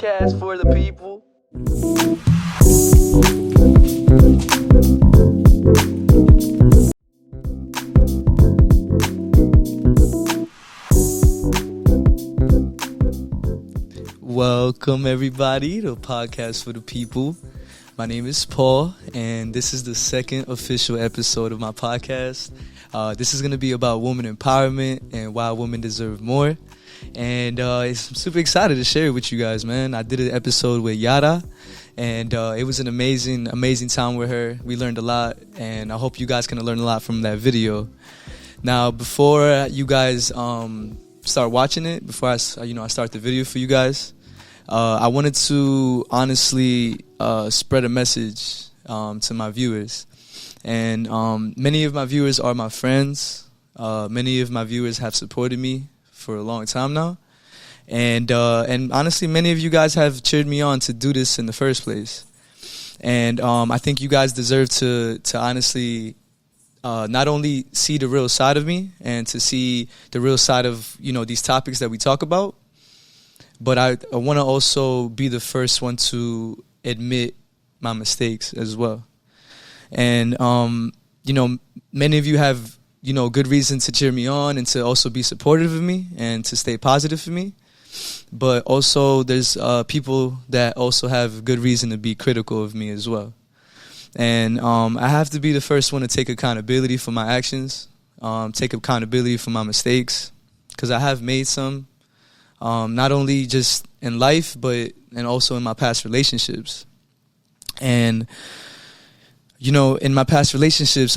Podcast for the people. Welcome everybody to Podcast for the People. My name is Paul, and this is the second official episode of my podcast. This is going to be about woman empowerment and why women deserve more. And I'm super excited to share it with you guys, man. I did an episode with Yara, and it was an amazing time with her. We learned a lot, and I hope you guys can learn a lot from that video. Now, before you guys start watching it, before I start the video for you guys, I wanted to honestly spread a message to my viewers. And many of my viewers are my friends. Many of my viewers have supported me for a long time now. And honestly, many of you guys have cheered me on to do this in the first place. And I think you guys deserve to honestly not only see the real side of me and to see the real side of, these topics that we talk about, but I want to also be the first one to admit my mistakes as well. And, many of you have, good reason to cheer me on and to also be supportive of me and to stay positive for me. But also there's people that also have good reason to be critical of me as well. And I have to be the first one to take accountability for my actions, take accountability for my mistakes, because I have made some, not only just in life, and also in my past relationships. And, in my past relationships,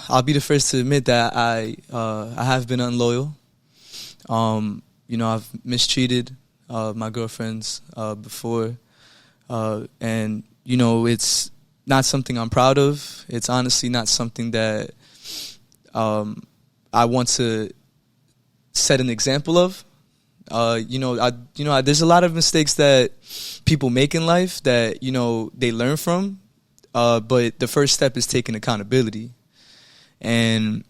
I'll be the first to admit that I have been unloyal. I've mistreated my girlfriends before, and it's not something I'm proud of. It's honestly not something that I want to set an example of. There's a lot of mistakes that people make in life that they learn from. But the first step is taking accountability. And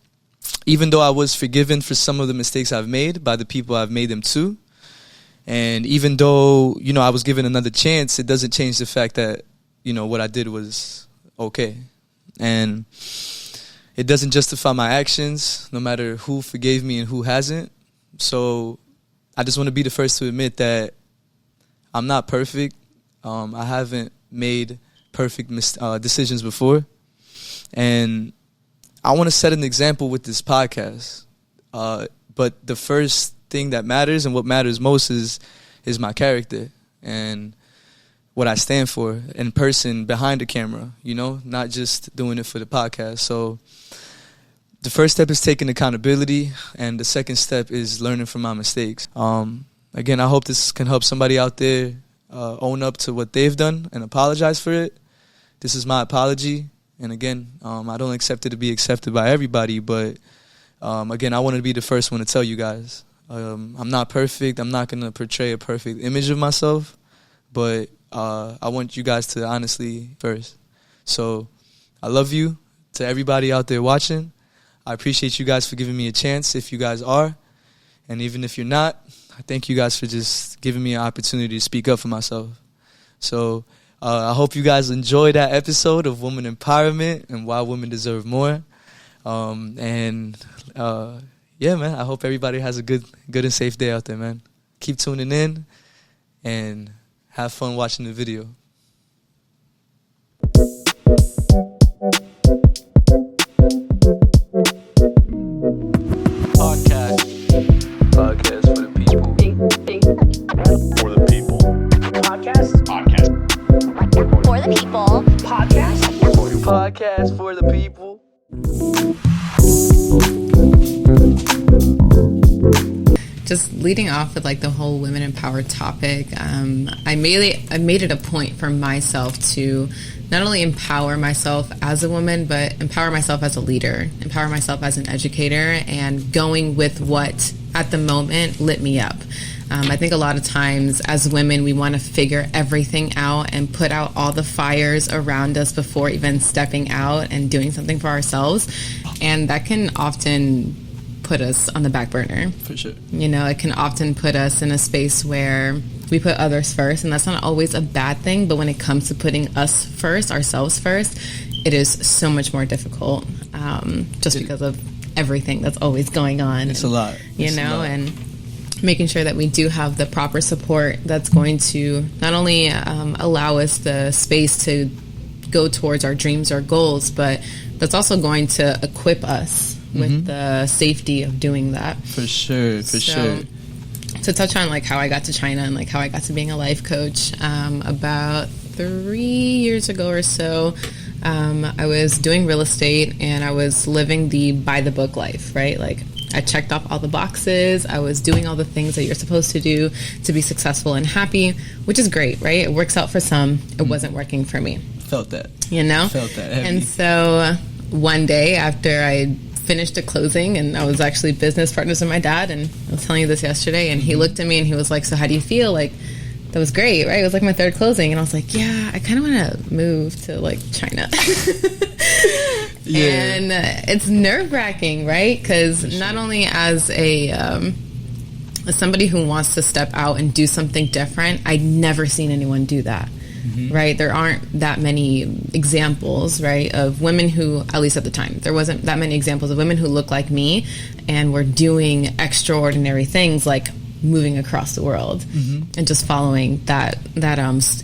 even though I was forgiven for some of the mistakes I've made by the people I've made them to, and even though, I was given another chance, it doesn't change the fact that, what I did was okay. And it doesn't justify my actions, no matter who forgave me and who hasn't. So I just want to be the first to admit that I'm not perfect. I haven't made perfect decisions before, and I want to set an example with this podcast. But the first thing that matters and what matters most is my character and what I stand for in person behind the camera, not just doing it for the podcast. So the first step is taking accountability, and the second step is learning from my mistakes. Again, I hope this can help somebody out there own up to what they've done and apologize for it. This is my apology. And again, I don't accept it to be accepted by everybody, but again, I want to be the first one to tell you guys. I'm not perfect. I'm not going to portray a perfect image of myself, but I want you guys to honestly first. So I love you to everybody out there watching. I appreciate you guys for giving me a chance if you guys are. And even if you're not, I thank you guys for just giving me an opportunity to speak up for myself. So I hope you guys enjoy that episode of Woman Empowerment and Why Women Deserve More. Yeah, man, I hope everybody has a good and safe day out there, man. Keep tuning in and have fun watching the video. Podcast for the people. For the people. Podcast For the people. Podcast for the people. Just leading off with the whole women empowered topic, I made it a point for myself to not only empower myself as a woman, but empower myself as a leader, empower myself as an educator, and going with what at the moment lit me up. I think a lot of times as women, we want to figure everything out and put out all the fires around us before even stepping out and doing something for ourselves. And that can often put us on the back burner. For sure. You know, it can often put us in a space where we put others first, and that's not always a bad thing, but when it comes to putting us first, ourselves first, it is so much more difficult, because of everything that's always going on. It's a lot. You know, and making sure that we do have the proper support that's going to not only allow us the space to go towards our dreams or goals, but that's also going to equip us with the safety of doing that. For sure. To touch on like how I got to China and like how I got to being a life coach, about 3 years ago or so, I was doing real estate and I was living the by the book life, right? Like I checked off all the boxes. I was doing all the things that you're supposed to do to be successful and happy, which is great, right? It works out for some. It wasn't working for me. Felt that. You know? Felt that heavy. And so one day after I finished a closing, and I was actually business partners with my dad, and I was telling you this yesterday, and he looked at me and he was like, so how do you feel? Like, that was great, right? It was like my third closing. And I was like, yeah, I kind of want to move to like China. Yeah. And it's nerve-wracking, right? Because not only as as somebody who wants to step out and do something different, I'd never seen anyone do that, right? There aren't that many examples, right, of women who, at least at the time, there wasn't that many examples of women who look like me and were doing extraordinary things like moving across the world and just following that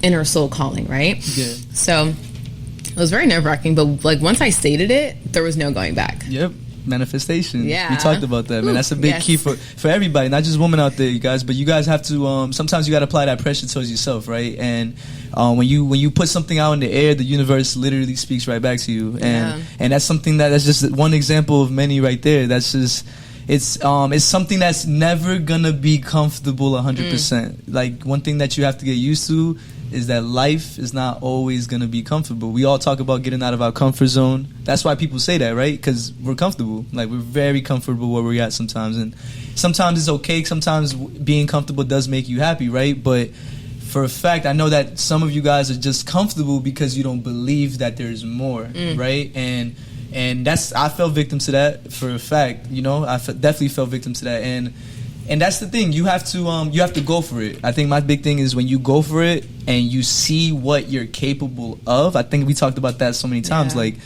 inner soul calling, right? Yeah. So it was very nerve-wracking, but like once I stated it, there was no going back. Yep. Manifestation. Yeah. We talked about that, man. That's a big key for everybody, not just women out there, you guys, but you guys have to sometimes you got to apply that pressure towards yourself, right? And when you put something out in the air, the universe literally speaks right back to you. And that's something that's just one example of many right there. That's just it's something that's never gonna be comfortable 100%. Like one thing that you have to get used to is that life is not always going to be comfortable. We all talk about getting out of our comfort zone. That's why people say that, right? Because we're comfortable. Like, we're very comfortable where we're at sometimes. And sometimes it's okay. Sometimes being comfortable does make you happy, right? But for a fact, I know that some of you guys are just comfortable because you don't believe that there's more, right? And that's, I fell victim to that for a fact. You know, definitely fell victim to that. And that's the thing. You have to go for it. I think my big thing is when you go for it and you see what you're capable of. I think we talked about that so many times. Like,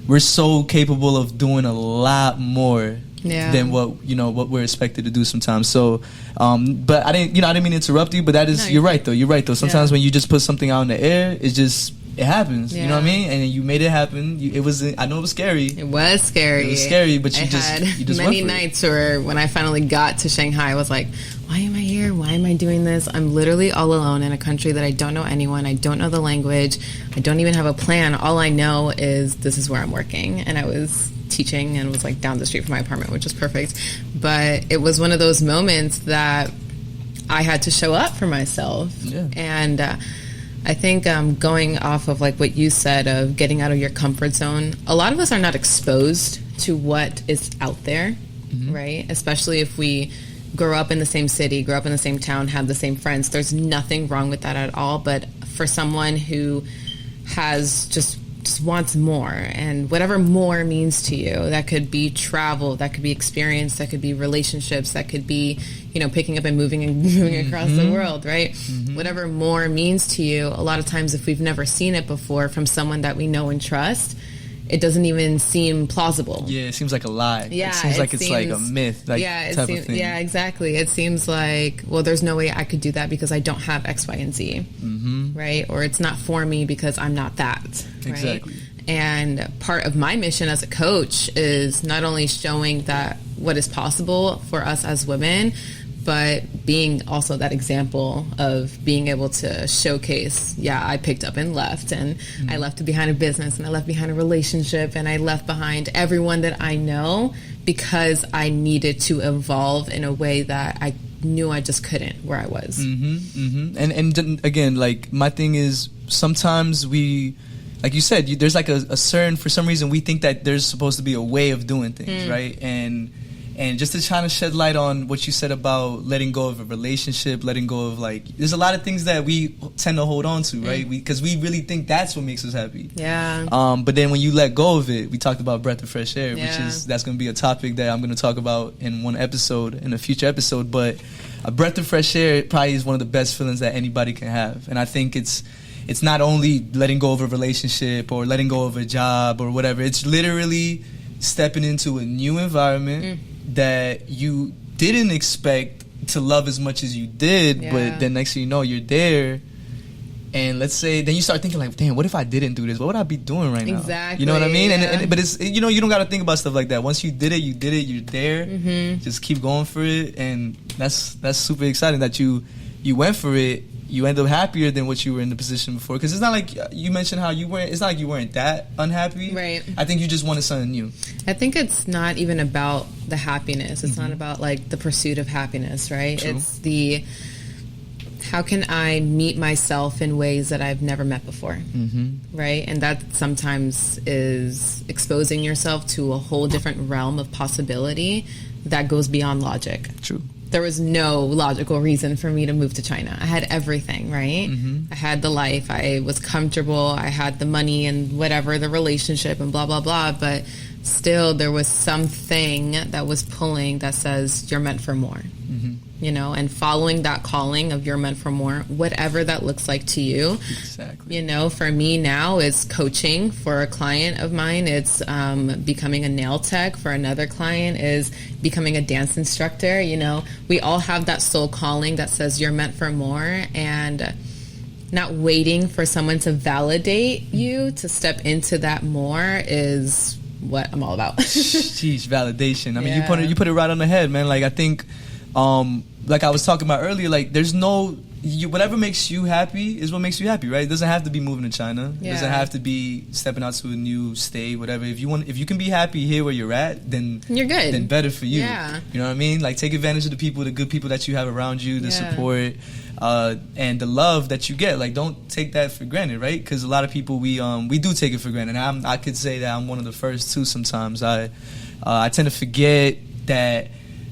we're so capable of doing a lot more than what we're expected to do sometimes. So, but I didn't mean to interrupt you. But that is, you're right though. Sometimes when you just put something out in the air, it happens. You know what I mean? And you made it happen. I know it was scary. It was scary. It was scary, but you just many went for nights where when I finally got to Shanghai, I was like, why am I here? Why am I doing this? I'm literally all alone in a country that I don't know anyone. I don't know the language. I don't even have a plan. All I know is this is where I'm working. And I was teaching and was like down the street from my apartment, which was perfect. But it was one of those moments that I had to show up for myself. Yeah. And I think going off of like what you said of getting out of your comfort zone, a lot of us are not exposed to what is out there, right? Especially if we grow up in the same city, grow up in the same town, have the same friends. There's nothing wrong with that at all. But for someone who has just wants more, and whatever more means to you, that could be travel, that could be experience, that could be relationships, that could be, picking up and moving across the world, right? Whatever more means to you, a lot of times if we've never seen it before from someone that we know and trust, it doesn't even seem plausible. Yeah, it seems like a lie. Yeah, it seems like it's like a myth, type of thing. Yeah, exactly. It seems like, well, there's no way I could do that because I don't have X, Y, and Z, right? Or it's not for me because I'm not that, right? Exactly. And part of my mission as a coach is not only showing that what is possible for us as women, but being also that example of being able to showcase, I picked up and left, and I left behind a business, and I left behind a relationship, and I left behind everyone that I know because I needed to evolve in a way that I knew I just couldn't where I was. And again, like, my thing is sometimes we, like you said, there's like a certain, for some reason we think that there's supposed to be a way of doing things, right? And just to try to shed light on what you said about letting go of a relationship, letting go of, like, there's a lot of things that we tend to hold on to, right? Because we really think that's what makes us happy. Yeah. But then when you let go of it, we talked about breath of fresh air, Yeah. that's going to be a topic that I'm going to talk about in a future episode. But a breath of fresh air probably is one of the best feelings that anybody can have. And I think it's not only letting go of a relationship or letting go of a job or whatever. It's literally stepping into a new environment that you didn't expect to love as much as you did, but then next thing you know, you're there, and let's say then you start thinking like, damn, what if I didn't do this? What would I be doing right now? Exactly. You know what I mean? Yeah. But it's, you don't got to think about stuff like that. Once you did it, you're there. Just keep going for it, and that's super exciting that you went for it. You end up happier than what you were in the position before. Because it's not like you mentioned how it's not like you weren't that unhappy. Right. I think you just wanted something new. I think it's not even about the happiness. It's not about like the pursuit of happiness, right? True. It's the how can I meet myself in ways that I've never met before, right? And that sometimes is exposing yourself to a whole different realm of possibility that goes beyond logic. True. There was no logical reason for me to move to China. I had everything, right? I had the life. I was comfortable. I had the money and whatever, the relationship and blah, blah, blah. But still, there was something that was pulling that says you're meant for more, and following that calling of you're meant for more, whatever that looks like to you. Exactly. For me now, it's coaching. For a client of mine, it's becoming a nail tech. For another client is becoming a dance instructor. We all have that soul calling that says you're meant for more, and not waiting for someone to validate you to step into that more is what I'm all about. Jeez, validation. I mean, you put it right on the head, man. Like, I think, like I was talking about earlier, like there's whatever makes you happy is what makes you happy, right? It doesn't have to be moving to China. It doesn't have to be stepping out to a new state, whatever. If you can be happy here where you're at, then you're good. Then better for you. Yeah. You know what I mean? Like, take advantage of the good people that you have around you, the support, and the love that you get. Like, don't take that for granted, right? Because a lot of people we do take it for granted. I could say that I'm one of the first too. Sometimes I tend to forget that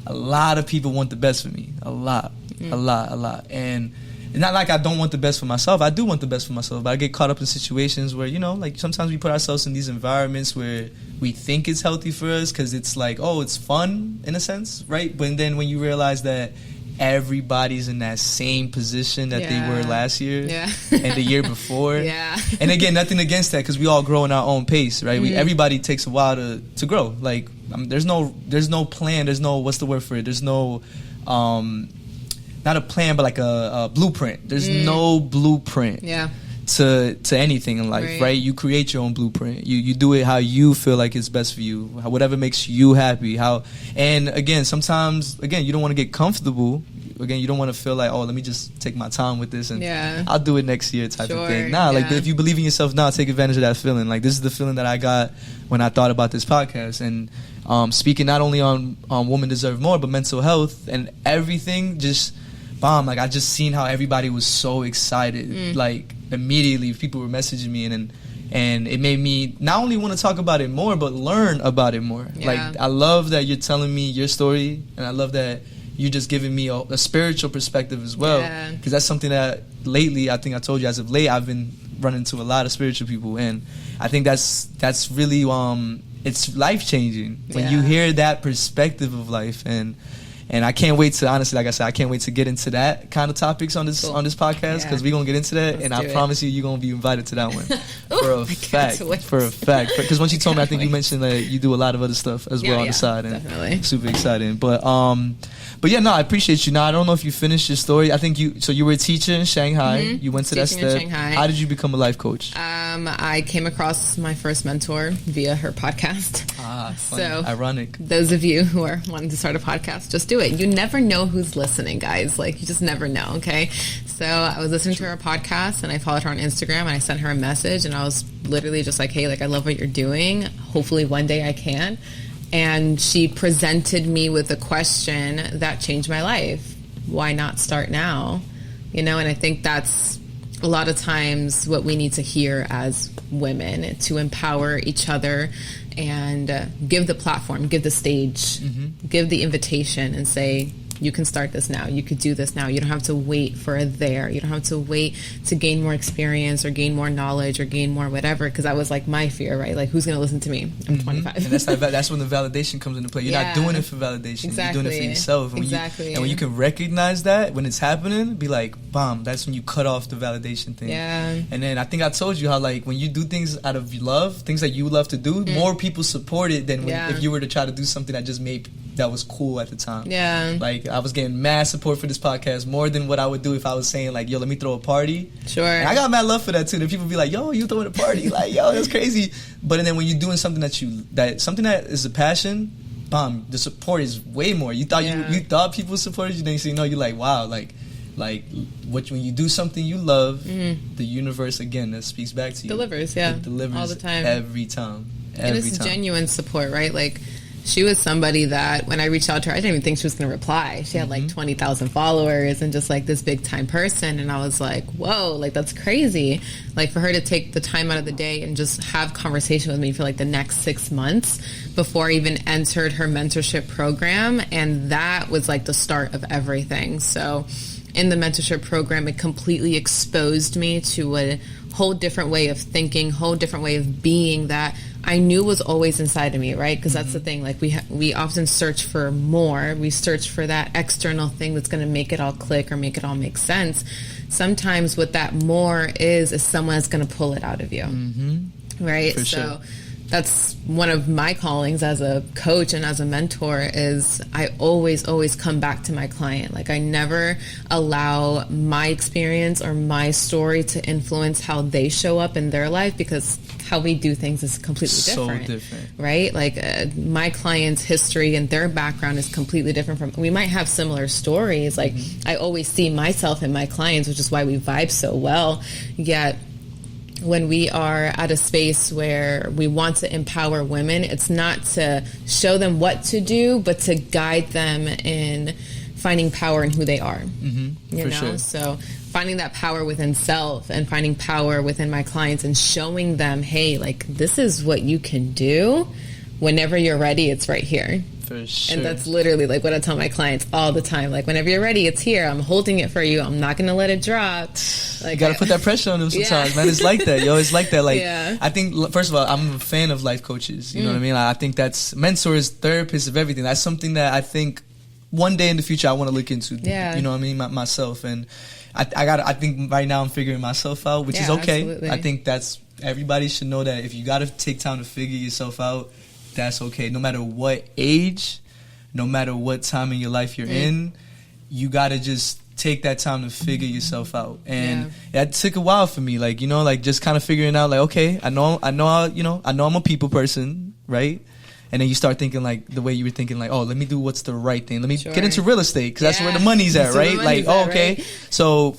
a lot of people want the best for me. A lot. And it's not like I don't want the best for myself. I do want the best for myself, but I get caught up in situations where, like sometimes we put ourselves in these environments where we think it's healthy for us because it's like, oh, it's fun in a sense, right? But then when you realize that everybody's in that same position that they were last year and the year before. And again, nothing against that because we all grow in our own pace, right? Everybody takes a while to grow. Like, there's no plan. There's no, what's the word for it? There's no, not a plan, but like a blueprint. There's no blueprint to anything in life, right? You create your own blueprint. You do it how you feel like it's best for you, whatever makes you happy. And again, sometimes, you don't want to get comfortable. Again, you don't want to feel like, oh, let me just take my time with this and I'll do it next year type of thing. Like, if you believe in yourself now, take advantage of that feeling. Like, this is the feeling that I got when I thought about this podcast. And speaking not only on Women Deserve More, but mental health and everything, just bomb. Like, I just seen how everybody was so excited. Like, immediately people were messaging me and it made me not only want to talk about it more, but learn about it more. Like, I love that you're telling me your story, and I love that you're just giving me a spiritual perspective as well, because that's something that lately, I think I told you, as of late, I've been running into a lot of spiritual people, and I think that's really it's life changing when you hear that perspective of life. And I can't wait to, honestly, like I said, I can't wait to get into that kind of topics on this podcast, because we're going to get into that. And I promise you're going to be invited to that one. For a fact. Because once you told me, I think you mentioned that you do a lot of other stuff as well on the side. And definitely. Super exciting. But yeah, no, I appreciate you. Now, I don't know if you finished your story. I think you were a teacher in Shanghai. You went to that step. How did you become a life coach? I came across my first mentor via her podcast. So ironic. Those of you who are wanting to start a podcast, just do it. You never know who's listening, guys. Like, you just never know, okay? So I was listening to her podcast, and I followed her on Instagram, and I sent her a message, and I was literally just like, hey, like, I love what you're doing. Hopefully one day I can. And she presented me with a question that changed my life. Why not start now? And I think that's a lot of times what we need to hear as women, to empower each other, and give the platform, give the stage, give the invitation, and say, you can start this now. You could do this now. You don't have to wait for a there. You don't have to wait to gain more experience or gain more knowledge or gain more whatever. Because that was like my fear, right? Like, who's going to listen to me? I'm 25. And that's when the validation comes into play. You're not doing it for validation. Exactly. You're doing it for yourself. And when you can recognize that when it's happening, be like, bam, that's when you cut off the validation thing. Yeah. And then I think I told you how, like, when you do things out of love, things that you love to do, more people support it than if you were to try to do something that just that was cool at the time. Yeah. Like, I was getting mad support for this podcast more than what I would do if I was saying, like, yo, let me throw a party. Sure. And I got mad love for that too. That people be like, yo, you throwing a party. Like, yo, that's crazy. But then when you're doing something something that is a passion, bam, the support is way more. You thought you thought people supported you, then you say, no, you're like, wow, like when you do something you love, the universe, again, that speaks back to you. Delivers, yeah. It delivers all the time. Every time. And it's genuine support, right? Like, she was somebody that when I reached out to her, I didn't even think she was going to reply. She had like 20,000 followers and just like this big time person. And I was like, whoa, like, that's crazy. Like, for her to take the time out of the day and just have conversation with me for like the next 6 months before I even entered her mentorship program. And that was like the start of everything. So in the mentorship program, it completely exposed me to a whole different way of thinking, whole different way of being that I knew was always inside of me, right? Because that's the thing. Like, we often search for more. We search for that external thing that's going to make it all click or make it all make sense. Sometimes what that more is someone that's going to pull it out of you, right? For sure. So that's one of my callings as a coach and as a mentor is I always come back to my client. Like, I never allow my experience or my story to influence how they show up in their life, because how we do things is completely different. So different. Right? Like, my client's history and their background is completely different from, we might have similar stories. Like, I always see myself in my clients, which is why we vibe so well. Yet, when we are at a space where we want to empower women, it's not to show them what to do, but to guide them in finding power in who they are. You know? Sure. So finding that power within self and finding power within my clients and showing them, hey, like, this is what you can do. Whenever you're ready, it's right here. For sure. And that's literally like what I tell my clients all the time. Like, whenever you're ready, it's here. I'm holding it for you. I'm not going to let it drop. Like, you got to put that pressure on them sometimes, man. It's like that, yo. It's like that. Like, I think, first of all, I'm a fan of life coaches. You know what I mean? Like, I think that's mentors, therapists, of everything. That's something that I think one day in the future I want to look into. Yeah. You know what I mean? Myself. And I think right now I'm figuring myself out, which is okay. Absolutely. I think everybody should know that if you got to take time to figure yourself out, that's okay. No matter what age, no matter what time in your life you're in, you got to just take that time to figure yourself out. And that took a while for me. Like, you know, like, just kind of figuring out, like, okay, I know I'm a people person, right? And then you start thinking, like, the way you were thinking, like, oh, let me do what's the right thing. Let me get into real estate, because that's where the money's at, right? Like, okay. Right? So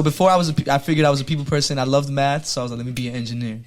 before I figured I was a people person. I loved math, so I was like, let me be an engineer.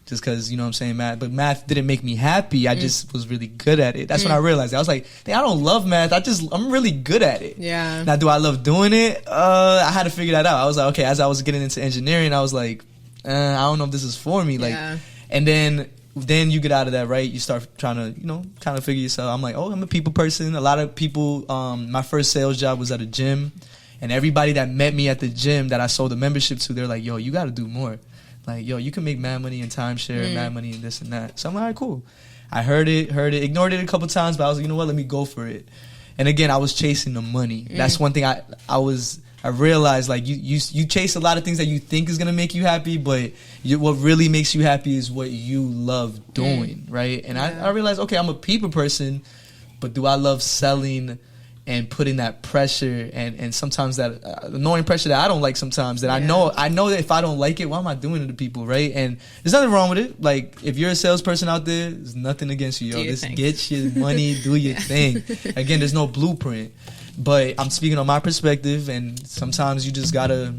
Just because, you know what I'm saying, math. But math didn't make me happy. I just was really good at it. That's when I realized it. I was like, I don't love math. I'm really good at it. Yeah. Now, do I love doing it? I had to figure that out. I was like, okay, as I was getting into engineering, I was like, I don't know if this is for me. Like, and then you get out of that, right? You start trying to, you know, kind of figure yourself. I'm like, oh, I'm a people person. A lot of people, my first sales job was at a gym. And everybody that met me at the gym that I sold the membership to, they're like, yo, you got to do more. Like, yo, you can make mad money in timeshare, mad money in this and that. So I'm like, all right, cool. I heard it, ignored it a couple times, but I was like, you know what, let me go for it. And again, I was chasing the money. That's one thing I realized, like, you chase a lot of things that you think is going to make you happy, but what really makes you happy is what you love doing, right? And I realized, okay, I'm a people person, but do I love selling and putting that pressure and sometimes that annoying pressure that I don't like sometimes, that I know that if I don't like it, why am I doing it to people, right? And there's nothing wrong with it. Like, if you're a salesperson out there, there's nothing against you, yo. Just get your money, do your thing. Again, there's no blueprint. But I'm speaking on my perspective, and sometimes you just gotta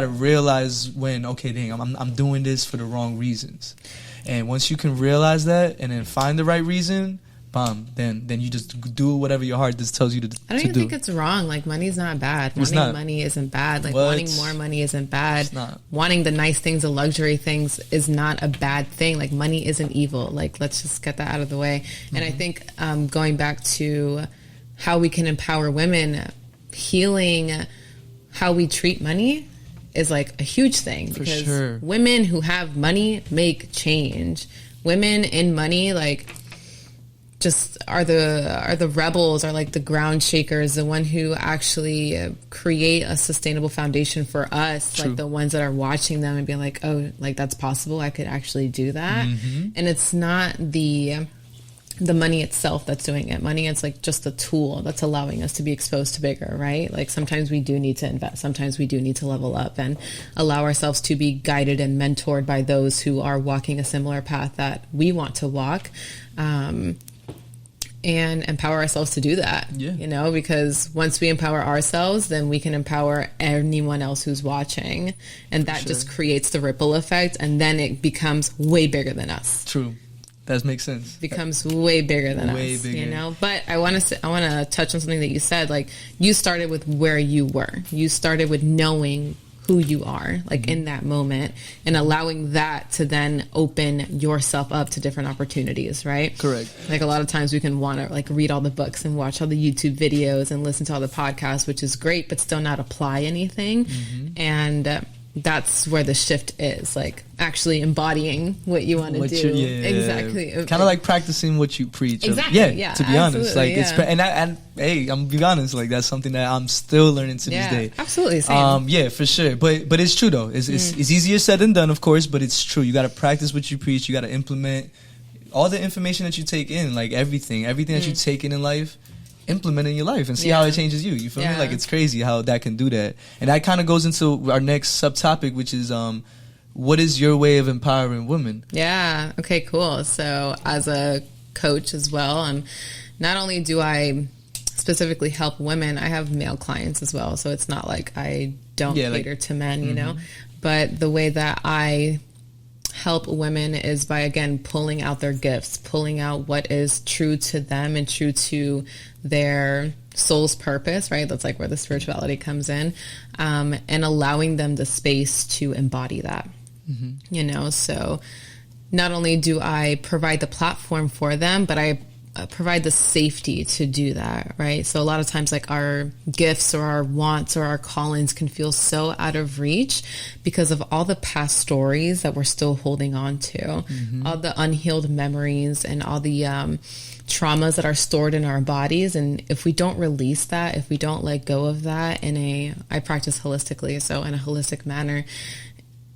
realize when, okay, dang, I'm doing this for the wrong reasons. And once you can realize that and then find the right reason, bomb. Then you just do whatever your heart just tells you to do. I don't even think it's wrong. Like, money's not bad. Wanting money isn't bad. Like, wanting more money isn't bad. It's not. Wanting the nice things, the luxury things is not a bad thing. Like, money isn't evil. Like, let's just get that out of the way. And I think going back to how we can empower women, healing how we treat money is like a huge thing. Because women who have money make change. Women in money, like, just are the rebels, are like the ground shakers, the one who actually create a sustainable foundation for us. Like, the ones that are watching them and being like, oh, like, that's possible, I could actually do that. And it's not the money itself that's doing it. Money is like just a tool that's allowing us to be exposed to bigger, right? Like, sometimes we do need to invest, sometimes we do need to level up and allow ourselves to be guided and mentored by those who are walking a similar path that we want to walk. And empower ourselves to do that, you know, because once we empower ourselves, then we can empower anyone else who's watching. And that just creates the ripple effect. And then it becomes way bigger than us. True. That makes sense. Becomes way bigger than us, you know? But I want to touch on something that you said. Like, you started with where you were. You started with knowing who you are, like, in that moment, and allowing that to then open yourself up to different opportunities, right? Correct. Like, a lot of times we can want to, like, read all the books and watch all the YouTube videos and listen to all the podcasts, which is great, but still not apply anything. And that's where the shift is, like, actually embodying what you want to do. Exactly. Kind of like practicing what you preach. Exactly. To be honest, like, it's and hey, I'm be honest, like, that's something that I'm still learning to this day. Absolutely. Same. For sure. But it's true though. It's easier said than done, of course, but it's true. You got to practice what you preach. You got to implement all the information that you take in, like, everything that you take in life. Implement in your life and see how it changes you. You feel me? Like, it's crazy how that can do that. And that kind of goes into our next subtopic, which is what is your way of empowering women? Yeah. Okay, cool. So, as a coach as well, not only do I specifically help women, I have male clients as well. So it's not like I don't cater to men, you know. But the way that I help women is by, again, pulling out their gifts, pulling out what is true to them and true to their soul's purpose, right? That's like where the spirituality comes in, and allowing them the space to embody that, you know? So not only do I provide the platform for them, but I provide the safety to do that, right? So a lot of times, like, our gifts or our wants or our callings can feel so out of reach because of all the past stories that we're still holding on to, all the unhealed memories and all the traumas that are stored in our bodies. And if we don't release that, if we don't let go of that I practice holistically, so in a holistic manner,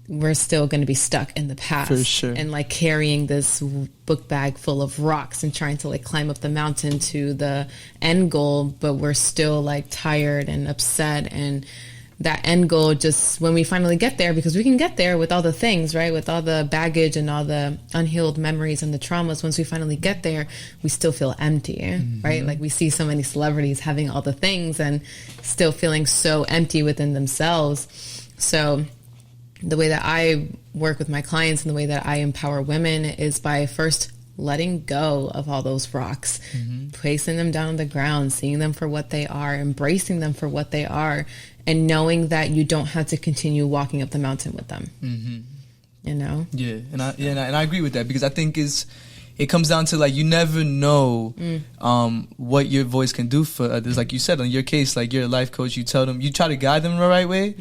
we're still going to be stuck in the past. For sure. And, like, carrying this book bag full of rocks and trying to, like, climb up the mountain to the end goal, but we're still, like, tired and upset. And that end goal, just when we finally get there, because we can get there with all the things, right? With all the baggage and all the unhealed memories and the traumas, once we finally get there, we still feel empty, right? Like, we see so many celebrities having all the things and still feeling so empty within themselves. So the way that I work with my clients and the way that I empower women is by first letting go of all those rocks, placing them down on the ground, seeing them for what they are, embracing them for what they are, and knowing that you don't have to continue walking up the mountain with them. You know? And I agree with that, because I think it comes down to, like, you never know what your voice can do for others. Like you said, in your case, like, you're a life coach, you tell them, you try to guide them the right way.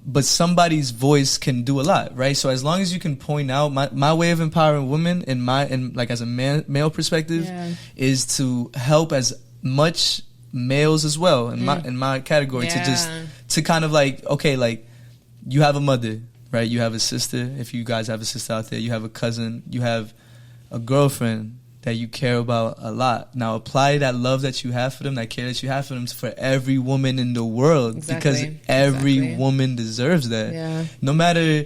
But somebody's voice can do a lot, right? So as long as you can point out my way of empowering women and like, as a male perspective, is to help as much males as well in my category, to kind of, like, okay, like, you have a mother, right? You have a sister. If you guys have a sister out there, you have a cousin, you have a girlfriend that you care about a lot. Now apply that love that you have for them, that care that you have for them, for every woman in the world, because every woman deserves that. No matter,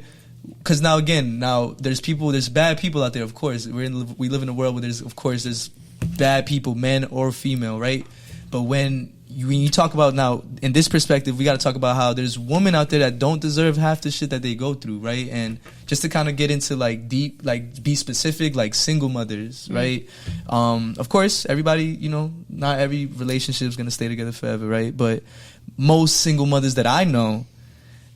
because now there's bad people out there. Of course, we live in a world where there's bad people, men or female, right? But when when you talk about now in this perspective, we got to talk about how there's women out there that don't deserve half the shit that they go through, right? And just to kind of get into like deep, like be specific, like single mothers, right? Of course, everybody, you know, not every relationship is gonna stay together forever, right? But most single mothers that I know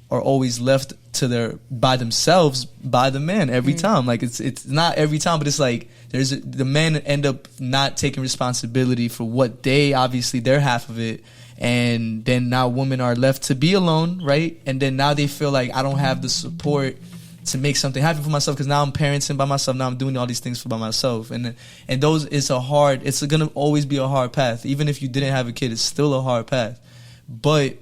are always left to by themselves by the man every time. Like it's not every time, but it's like the men end up not taking responsibility for what obviously their half of it, and then now women are left to be alone, right? And then now they feel like I don't have the support to make something happen for myself because now I'm parenting by myself. Now I'm doing all these things by myself, and those it's gonna always be a hard path. Even if you didn't have a kid, it's still a hard path. But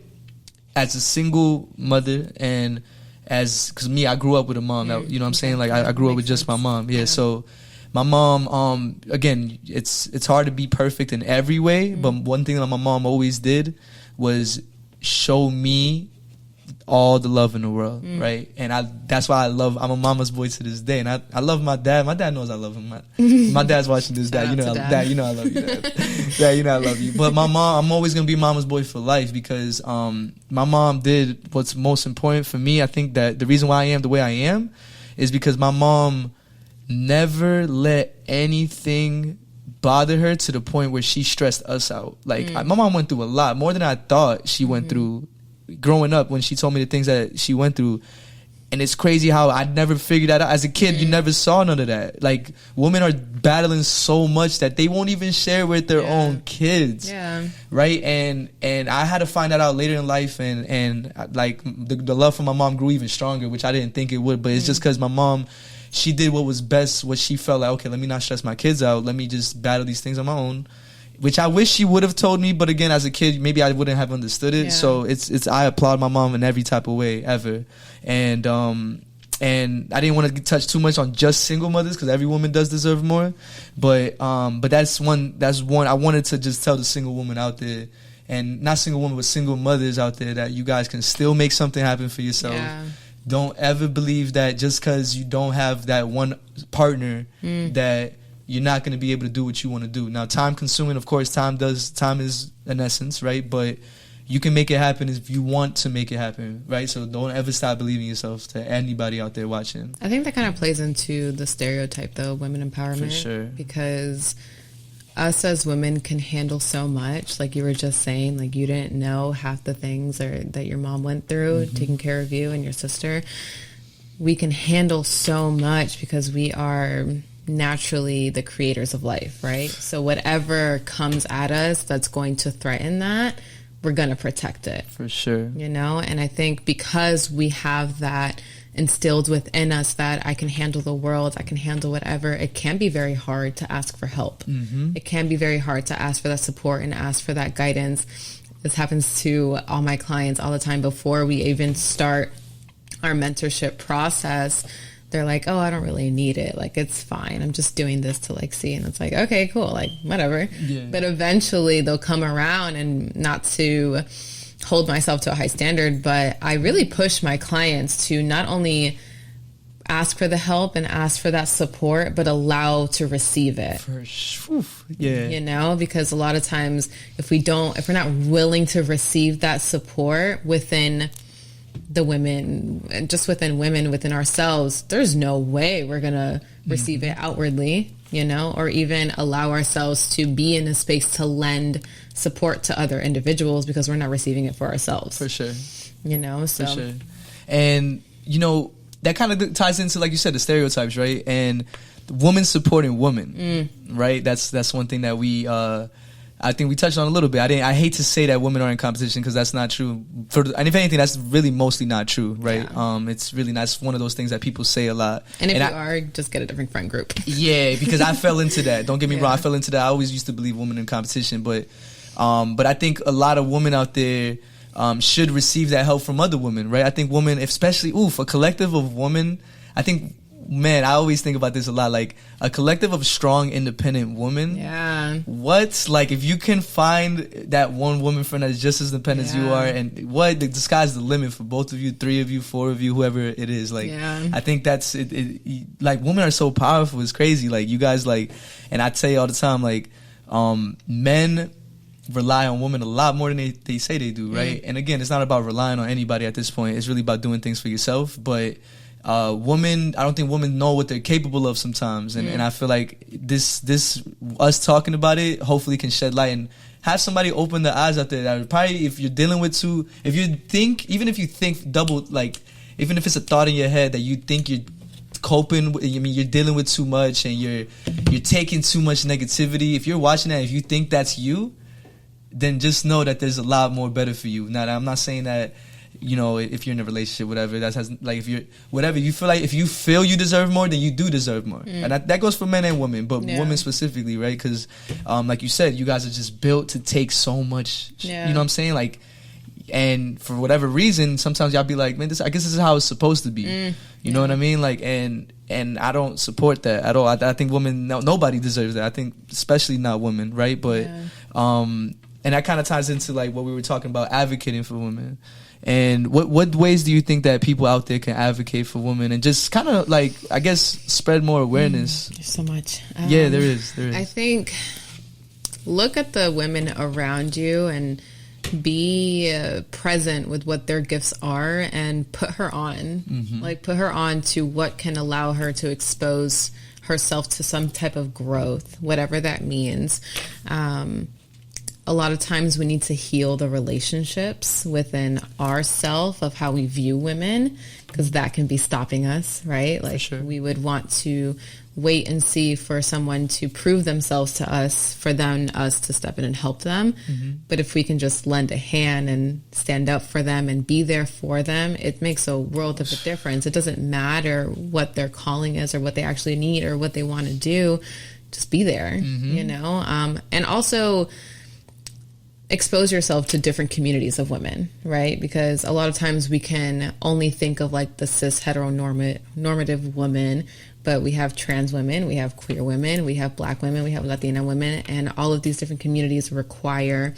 as a single mother and because me, I grew up with a mom. That, you know what I'm saying? Like I grew up with just my mom. Yeah. So my mom, again, it's hard to be perfect in every way, but one thing that my mom always did was show me all the love in the world, right? And that's why I'm a mama's boy to this day. And I love my dad. My dad knows I love him. My dad's watching this. Dad, you know, Dad, you know I love you. Dad, you know I love you. But my mom, I'm always gonna be mama's boy for life because my mom did what's most important for me. I think that the reason why I am the way I am is because my mom never let anything bother her to the point where she stressed us out. Like my mom went through a lot more than I thought she went through growing up when she told me the things that she went through. And it's crazy how I never figured that out. As a kid, you never saw none of that. Like, women are battling so much that they won't even share with their own kids. Yeah. Right? And I had to find that out later in life. And like, the love for my mom grew even stronger, which I didn't think it would. But it's just because my mom, she did what was best, what she felt like, okay, let me not stress my kids out. Let me just battle these things on my own. Which I wish she would have told me, but again, as a kid, maybe I wouldn't have understood it. Yeah. So I applaud my mom in every type of way ever, and I didn't want to touch too much on just single mothers because every woman does deserve more, but that's one I wanted to just tell the single woman out there, and not single woman but single mothers out there, that you guys can still make something happen for yourself. Yeah. Don't ever believe that just because you don't have that one partner that you're not going to be able to do what you want to do. Now, time consuming, of course, time is an essence, right? But you can make it happen if you want to make it happen, right? So don't ever stop believing yourself to anybody out there watching. I think that kind of plays into the stereotype, though, women empowerment. For sure. Because us as women can handle so much. Like you were just saying, like you didn't know half the things that your mom went through, taking care of you and your sister. We can handle so much because we are naturally the creators of life, right? So whatever comes at us that's going to threaten that, we're going to protect it. For sure. You know? And I think because we have that instilled within us that I can handle the world, I can handle whatever, it can be very hard to ask for help. It can be very hard to ask for that support and ask for that guidance. This happens to all my clients all the time before we even start our mentorship process. They're like, oh, I don't really need it. Like, it's fine. I'm just doing this to like see. And it's like, okay, cool. Like, whatever. Yeah. But eventually they'll come around, and not to hold myself to a high standard, but I really push my clients to not only ask for the help and ask for that support, but allow to receive it. Yeah. You know, because a lot of times if we're not willing to receive that support within the women, just within women, within ourselves, there's no way we're gonna receive it outwardly, you know, or even allow ourselves to be in a space to lend support to other individuals because we're not receiving it for ourselves. For sure. You know, so. For sure. And, you know, that kind of ties into, like you said, the stereotypes, right? And women supporting women, right? That's one thing that I think we touched on a little bit. I hate to say that women are in competition because that's not true. And if anything, that's really mostly not true, right? Yeah. It's really not. It's one of those things that people say a lot. And if you are, just get a different friend group. Yeah, because I fell into that. Don't get me wrong. I fell into that. I always used to believe women in competition, but I think a lot of women out there should receive that help from other women, right? I think women, especially, a collective of women, I think, man, I always think about this a lot, like a collective of strong, independent women. Yeah. Like, if you can find that one woman friend that's just as independent as you are, and the sky's the limit for both of you, 3 of you, 4 of you, whoever it is. Like, I think that's it. Like, women are so powerful. It's crazy. Like, you guys, like, and I tell you all the time, like, men rely on women a lot more than they say they do, right? And again, it's not about relying on anybody at this point. It's really about doing things for yourself. But women, I don't think women know what they're capable of sometimes. And I feel like this us talking about it hopefully can shed light and have somebody open their eyes out there. That probably, if you're dealing with even if you think double, like, even if it's a thought in your head that you think you're coping with, I mean, you're dealing with too much and you're taking too much negativity. If you're watching that, if you think that's you, then just know that there's a lot more better for you. Now, I'm not saying that, you know, if you're in a relationship, whatever, that has, like, if you're, whatever, you feel like if you feel you deserve more, then you do deserve more. And that goes for men and women, but women specifically, right? Because, like you said, you guys are just built to take so much, you know what I'm saying? Like, and for whatever reason, sometimes y'all be like, man, I guess this is how it's supposed to be. You know what I mean? Like, and I don't support that at all. I think women, nobody deserves that. I think especially not women, right? But, and that kind of ties into like what we were talking about, advocating for women. And what ways do you think that people out there can advocate for women and just kind of like, I guess, spread more awareness? There's so much. Yeah, there is. I think look at the women around you and be present with what their gifts are and put her on. Like, put her on to what can allow her to expose herself to some type of growth, whatever that means. A lot of times we need to heal the relationships within ourself of how we view women, because that can be stopping us, right? Like, we would want to wait and see for someone to prove themselves to us, for us to step in and help them. But if we can just lend a hand and stand up for them and be there for them, it makes a world of a difference. It doesn't matter what their calling is or what they actually need or what they want to do. Just be there, you know? And also expose yourself to different communities of women, right? Because a lot of times we can only think of like the cis heteronormative woman, but we have trans women, we have queer women, we have black women, we have Latina women, and all of these different communities require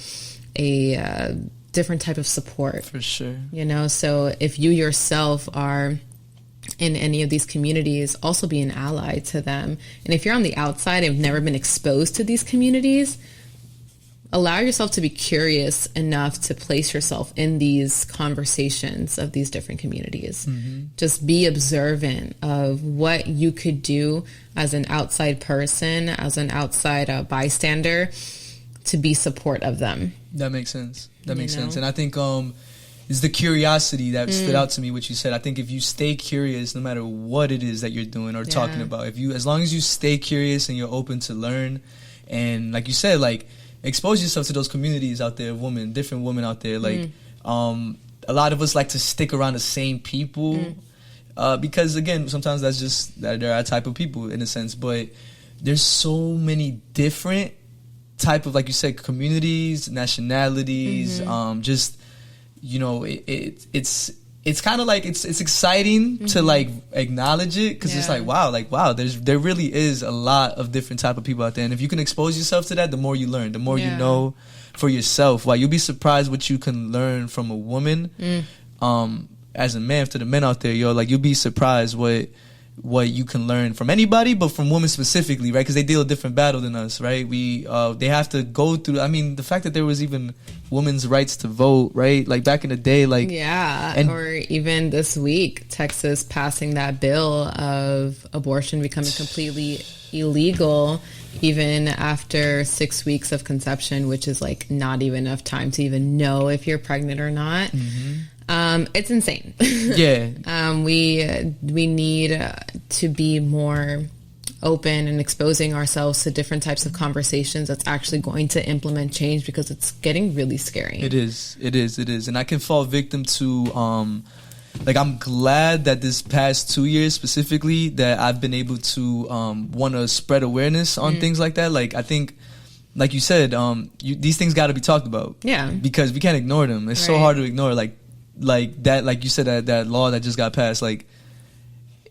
a different type of support. For sure. You know, so if you yourself are in any of these communities, also be an ally to them. And if you're on the outside and have never been exposed to these communities, allow yourself to be curious enough to place yourself in these conversations of these different communities. Just be observant of what you could do as an outside person, as an outside bystander, to be support of them. That makes sense. That makes sense. And I think it's the curiosity that stood out to me, what you said. I think if you stay curious, no matter what it is that you're doing or talking about, as long as you stay curious and you're open to learn, and like you said, like, expose yourself to those communities out there, different women out there. Like, a lot of us like to stick around the same people because, again, sometimes that's just that they're our type of people in a sense. But there's so many different type of, like you said, communities, nationalities. Just, you know, it's kind of like it's exciting to like acknowledge it, because it's like wow, there really is a lot of different type of people out there, and if you can expose yourself to that, the more you learn, the more you know for yourself. You'll be surprised what you can learn from a woman. As a man, to the men out there, like, you'll be surprised what you can learn from anybody, but from women specifically, right? Because they deal a different battle than us, right? They have to go through, I mean, the fact that there was even women's rights to vote, right? Like, back in the day, like... Yeah, or even this week, Texas passing that bill of abortion becoming completely illegal, even after 6 weeks of conception, which is, like, not even enough time to even know if you're pregnant or not. It's insane. We need to be more open and exposing ourselves to different types of conversations that's actually going to implement change, because it's getting really scary. It is. And I can fall victim to, like, I'm glad that this past 2 years specifically that I've been able to want to spread awareness on things like that. Like, I think, like you said, these things got to be talked about. Yeah. Because we can't ignore them. It's so hard to ignore. Like that, like you said, that law that just got passed, like,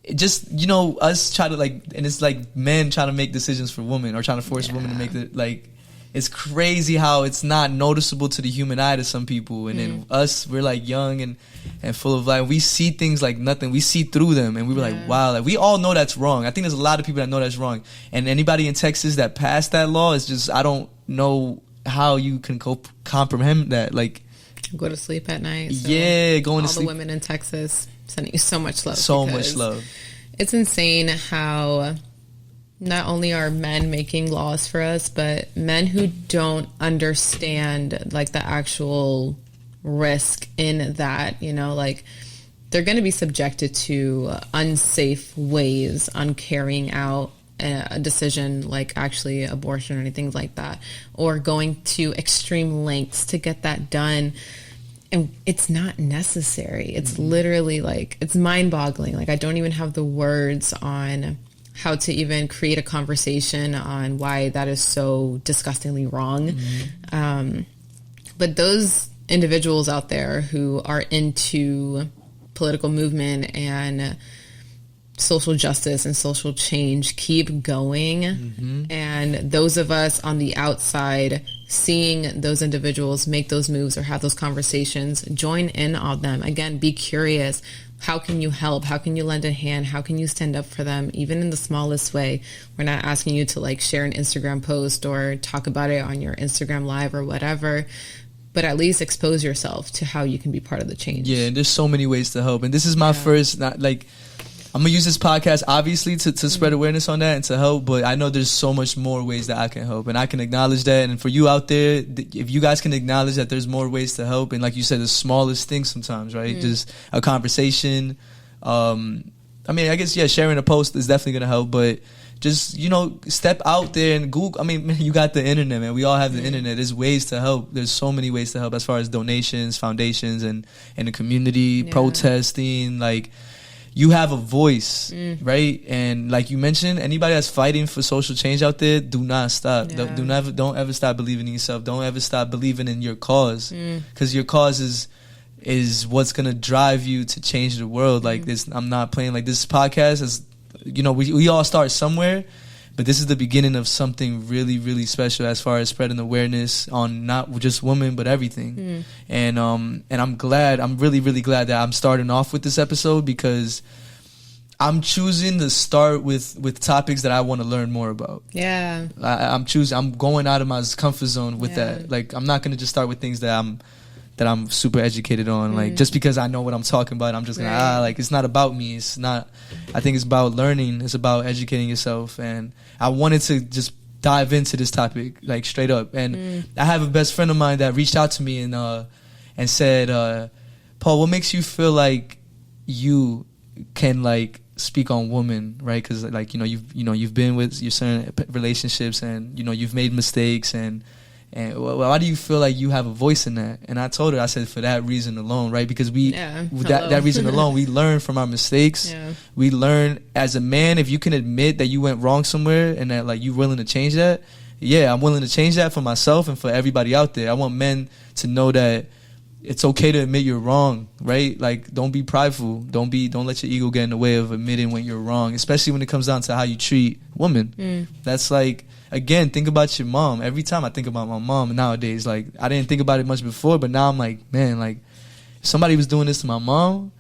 it just, you know, us try to, like, and it's like men trying to make decisions for women, or trying to force women to make it, like, it's crazy how it's not noticeable to the human eye to some people, and then us, we're like young and full of life, we see things like nothing, we see through them, and we were like, wow, like, we all know that's wrong. I think there's a lot of people that know that's wrong, and anybody in Texas that passed that law is just, I don't know how you can comprehend that. Like, go to sleep at night. So going to sleep. All the women in Texas sending you so much love. So much love. It's insane how not only are men making laws for us, but men who don't understand like the actual risk in that, you know, like they're going to be subjected to unsafe ways on carrying out a decision like actually abortion or anything like that, or going to extreme lengths to get that done. And it's not necessary. It's literally like, it's mind-boggling. Like, I don't even have the words on how to even create a conversation on why that is so disgustingly wrong. But those individuals out there who are into political movement and social justice and social change, keep going. And those of us on the outside seeing those individuals make those moves or have those conversations, join in on them. Again, be curious. How can you help? How can you lend a hand? How can you stand up for them, even in the smallest way? We're not asking you to like share an Instagram post or talk about it on your Instagram live or whatever, but at least expose yourself to how you can be part of the change. Yeah, and there's so many ways to help. And this is my first, I'm going to use this podcast, obviously, to spread awareness on that and to help. But I know there's so much more ways that I can help. And I can acknowledge that. And for you out there, if you guys can acknowledge that there's more ways to help. And like you said, the smallest things sometimes, right? Just a conversation. I mean, I guess, sharing a post is definitely going to help. But just, step out there and Google. I mean, man, you got the internet, man. We all have the internet. There's ways to help. There's so many ways to help as far as donations, foundations, and the community, protesting, like... You have a voice, right? And like you mentioned, anybody that's fighting for social change out there, do not stop. Don't ever stop believing in yourself. Don't ever stop believing in your cause, because your cause is what's gonna drive you to change the world. Like this, I'm not playing. Like this podcast is, we all start somewhere, but this is the beginning of something really, really special as far as spreading awareness on not just women but everything. And I'm glad. I'm really, really glad that I'm starting off with this episode, because I'm choosing to start with topics that I want to learn more about. Yeah, I'm going out of my comfort zone with that. Like, I'm not gonna just start with things that I'm super educated on. Like, just because I know what I'm talking about, I'm just gonna like, it's not about me. It's not. I think it's about learning. It's about educating yourself. And I wanted to just dive into this topic, like, straight up. And I have a best friend of mine that reached out to me and said, Paul, what makes you feel like you can like speak on women, right? Because like, you've been with your certain relationships, and you've made mistakes, and why do you feel like you have a voice in that? And I told her, I said, for that reason alone, right? Because that reason alone, we learn from our mistakes. We learn as a man. If you can admit that you went wrong somewhere and that like you're willing to change that, I'm willing to change that for myself and for everybody out there. I want men to know that it's okay to admit you're wrong, right? Like, don't be prideful. Don't let your ego get in the way of admitting when you're wrong, especially when it comes down to how you treat women. That's like, again, think about your mom. Every time I think about my mom nowadays, like, I didn't think about it much before, but now I'm like, man, like, if somebody was doing this to my mom,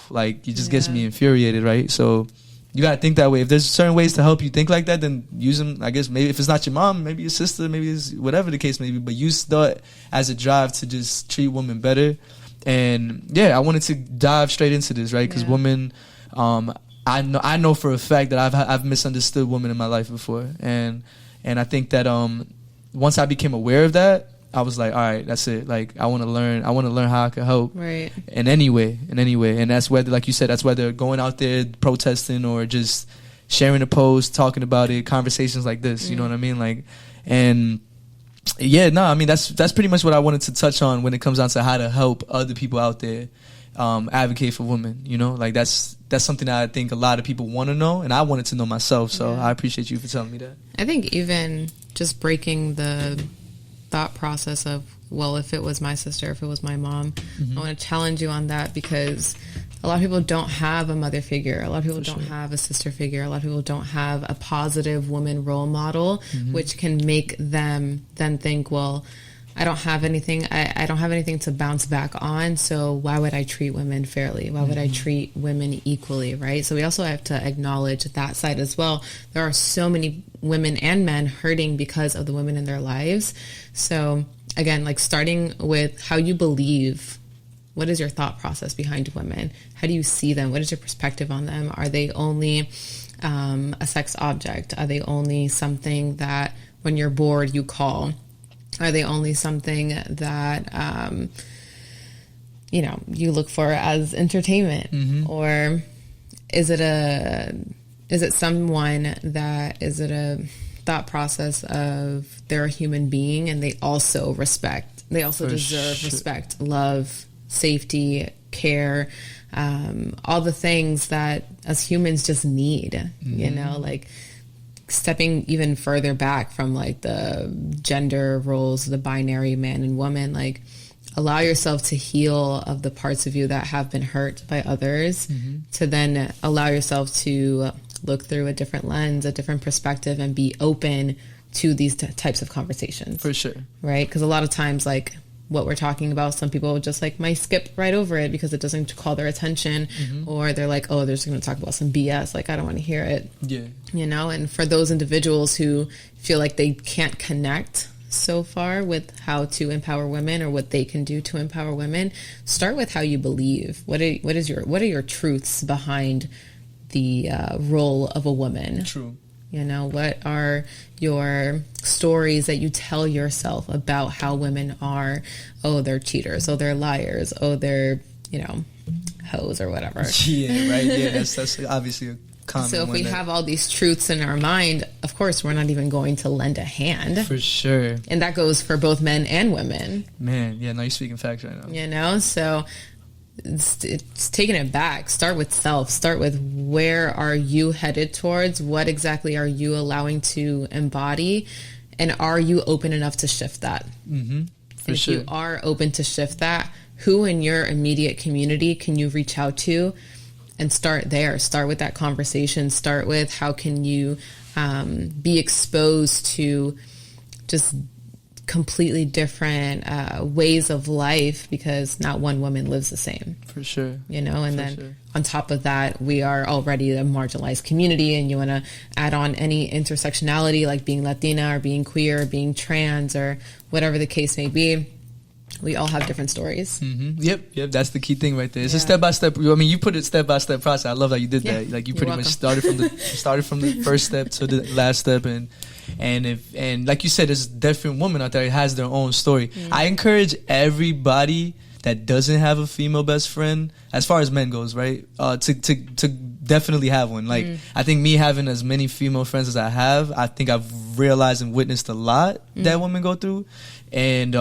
like, it just gets me infuriated, right? So you got to think that way. If there's certain ways to help you think like that, then use them. I guess maybe if it's not your mom, maybe your sister, maybe it's whatever the case may be, but use that as a drive to just treat women better. And I wanted to dive straight into this, right? Because women, I know for a fact that I've misunderstood women in my life before, and I think that once I became aware of that, I was like, all right, that's it. Like, I want to learn how I can help, right? In any way, and that's whether, like you said, that's whether going out there protesting or just sharing a post, talking about it, conversations like this. You know what I mean? Like, and I mean that's pretty much what I wanted to touch on when it comes down to how to help other people out there advocate for women. Like that's something that I think a lot of people want to know, and I wanted to know myself. So I appreciate you for telling me that. I think even just breaking the thought process of, well, if it was my sister, if it was my mom, I want to challenge you on that, because a lot of people don't have a mother figure. A lot of people don't have a sister figure. A lot of people don't have a positive woman role model, which can make them then think, well, I don't have anything. I don't have anything to bounce back on. So why would I treat women fairly? Why would I treat women equally? Right. So we also have to acknowledge that side as well. There are so many women and men hurting because of the women in their lives. So again, like starting with how you believe. What is your thought process behind women? How do you see them? What is your perspective on them? Are they only a sex object? Are they only something that when you're bored you call? Are they only something that, you look for as entertainment? Or is it a thought process of they're a human being and they also deserve respect, love, safety, care, all the things that as humans just need, like stepping even further back from like the gender roles, the binary man and woman, like allow yourself to heal of the parts of you that have been hurt by others, to then allow yourself to look through a different lens, a different perspective, and be open to these types of conversations. For sure. Right? Because a lot of times, like what we're talking about, some people just like might skip right over it because it doesn't call their attention, or they're like, oh, they're just going to talk about some BS. Like, I don't want to hear it. Yeah. And for those individuals who feel like they can't connect so far with how to empower women or what they can do to empower women, start with how you believe. What are your truths behind the role of a woman? True. What are your stories that you tell yourself about how women are? Oh, they're cheaters. Oh, they're liars. Oh, they're, hoes or whatever. Yeah, right. Yeah, that's obviously a common So if one we have all these truths in our mind, of course, we're not even going to lend a hand. For sure. And that goes for both men and women. Man, yeah, no, you're speaking facts right now. So it's taking it back. Start with self. Start with where are you headed towards? What exactly are you allowing to embody? And are you open enough to shift that? For if sure. you are open to shift that, who in your immediate community can you reach out to? And start there. Start with that conversation. Start with how can you be exposed to just completely different ways of life, because not one woman lives the same. For sure. On top of that, we are already a marginalized community, and you want to add on any intersectionality like being Latina or being queer or being trans or whatever the case may be. We all have different stories. Yep. That's the key thing right there. It's a step-by-step. I mean, you put it step-by-step process. I love how you did that. Like you pretty much started from the first step to the last step, and like you said, there's different women out there who has their own story. I encourage everybody that doesn't have a female best friend, as far as men goes, right, to definitely have one. Like I think me having as many female friends as I have, I think I've realized and witnessed a lot that women go through, and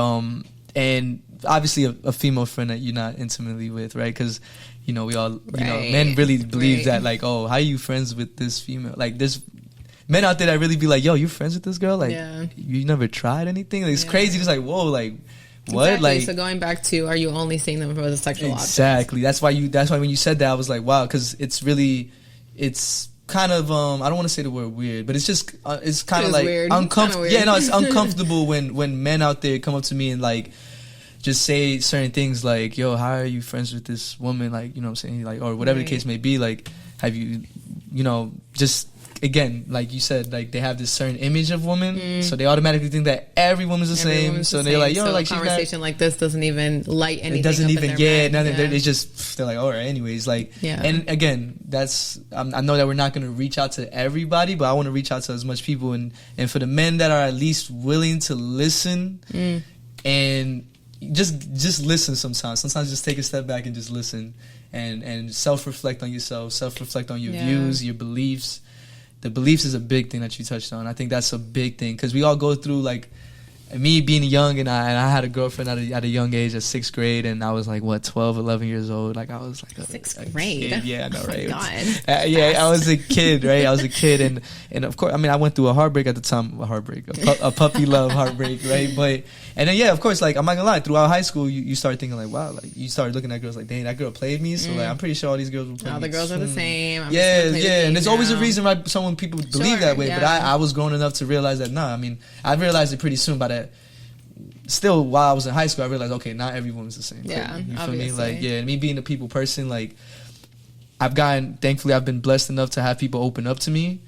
obviously a female friend that you're not intimately with, right? Because we all, men really believe that, like, oh, how are you friends with this female? Like, there's men out there that really be like, yo, you friends with this girl? Like, you never tried anything? Like, it's crazy. It's like, whoa, like, what? Exactly. Like, so going back to, are you only seeing them for the sexual object? Exactly. That's why when you said that, I was like, wow, because it's kind of I don't want to say the word weird, but it's just it's kind of like uncomfortable. Yeah, no, it's uncomfortable when men out there come up to me and like just say certain things like, yo, how are you friends with this woman? Like, you know what I'm saying? Like, or whatever the case may be. Like, have you, just, again, like you said, like they have this certain image of women. So they automatically think that every woman's the same. So they're like, yo, so like, a conversation like this doesn't even light anything. It doesn't even, nothing. Yeah. They're like, all right, anyways. Like, and again, I know that we're not going to reach out to everybody, but I want to reach out to as much people. And for the men that are at least willing to listen and just listen sometimes. Sometimes just take a step back and just listen and self-reflect on yourself, self-reflect on your views, your beliefs. The beliefs is a big thing that you touched on. I think that's a big thing because we all go through, like, me being young, and I had a girlfriend at a young age, at 6th grade, and I was like, 12, 11 years old. Like, I was like a 6th grade. Kid. Yeah, I know, right? Oh my God. I was a kid, right? I was a kid, and of course, I mean, I went through a heartbreak at the time, a puppy love heartbreak, right? And then, of course, like, I'm not gonna lie, throughout high school, you start thinking like, wow, like, you start looking at girls like, dang, that girl played me, so like, I'm pretty sure all these girls will play me. All the girls are the same. And there's always a reason why people believe that way, but I was grown enough to realize that, I mean, I realized it pretty soon by that. still, while I was in high school, I realized, okay, not every woman's the same. Yeah, you feel obviously. me? Like, yeah, and me being a people person, like, thankfully, I've been blessed enough to have people open up to me.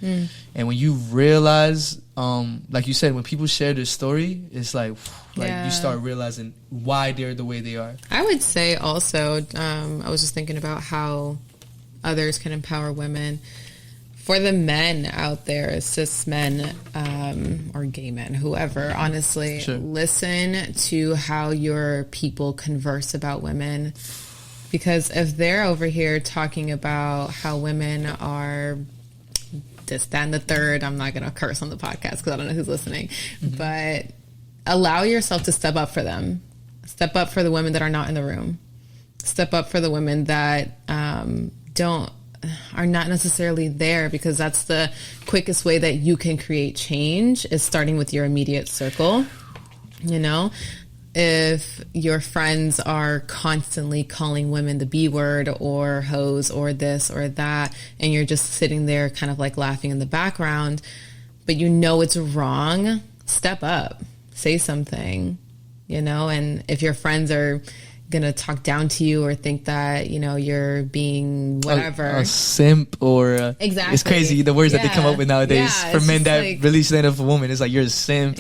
And when you realize, like you said, when people share their story, it's like you start realizing why they're the way they are. I would say also, I was just thinking about how others can empower women. For the men out there, cis men or gay men, whoever, honestly, listen to how your people converse about women. Because if they're over here talking about how women are this, that, and the third, I'm not going to curse on the podcast because I don't know who's listening. But allow yourself to step up for them. Step up for the women that are not in the room. Step up for the women that are not necessarily there, because that's the quickest way that you can create change, is starting with your immediate circle. You know, if your friends are constantly calling women the B word or hoes or this or that, and you're just sitting there kind of like laughing in the background, but you know it's wrong, step up, say something, you know. And if your friends are gonna talk down to you or think that, you know, you're being whatever, a simp or exactly, it's crazy the words that they come up with nowadays for men that like, really stand up for women. It's like, you're a simp,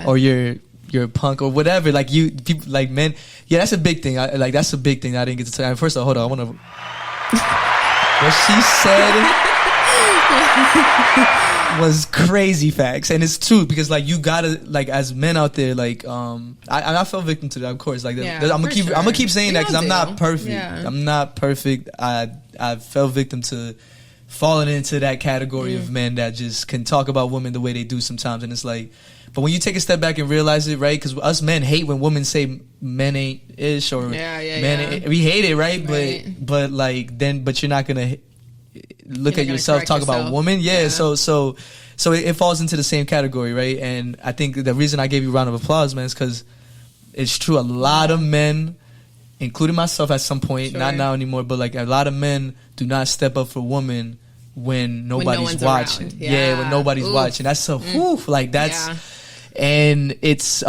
or you're a punk or whatever. Like, people like men, that's a big thing. That's a big thing that I didn't get to tell. First of all, hold on, I want to what she said was crazy facts, and it's true, because like, you gotta, like, as men out there, like, I fell victim to that, of course. Like, I'm gonna keep saying that, because I'm not perfect. I'm not perfect. I fell victim to falling into that category of men that just can talk about women the way they do sometimes, and it's like, but when you take a step back and realize it, right? Because us men hate when women say men ain't ish or men ain't, we hate it, right? But you're not gonna look at yourself, talk about women. So it falls into the same category, right? And I think the reason I gave you a round of applause, man, is because it's true. A lot of men, including myself at some point, not now anymore, but like, a lot of men do not step up for women when nobody's watching. When nobody's watching. That's so and it's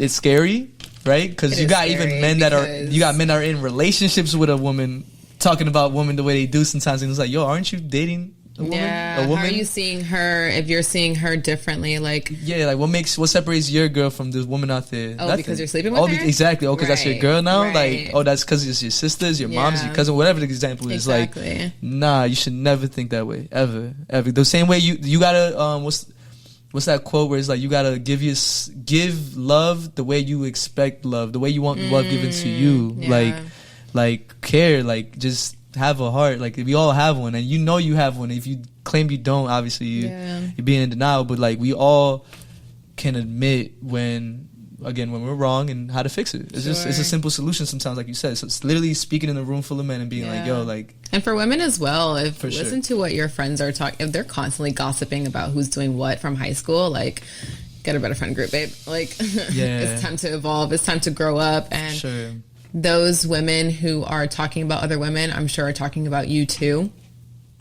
scary, right? Because you got even men that are in relationships with a woman, talking about women the way they do sometimes, and it's like, yo, aren't you dating a woman? A woman? How are you seeing her? If you're seeing her differently, like, like, what separates your girl from this woman out there? Oh, nothing. Because you're sleeping with her? Exactly. Oh, because that's your girl now. Like, oh, that's because it's your sisters, your moms, your cousin, whatever the example is. Like, nah, you should never think that way, ever. The same way you gotta what's that quote where it's like, you gotta give love the way you expect love, the way you want love given to you. Like care, like, just have a heart. Like, we all have one, and you know you have one. If you claim you don't, obviously you're being in denial. But like, we all can admit when we're wrong and how to fix it. It's just, it's a simple solution sometimes, like you said. So it's literally speaking in a room full of men and being like, yo, like. And for women as well, listen to what your friends are talking. If they're constantly gossiping about who's doing what from high school, like, get a better friend group, babe. Like, it's time to evolve. It's time to grow up. And those women who are talking about other women, I'm sure are talking about you too,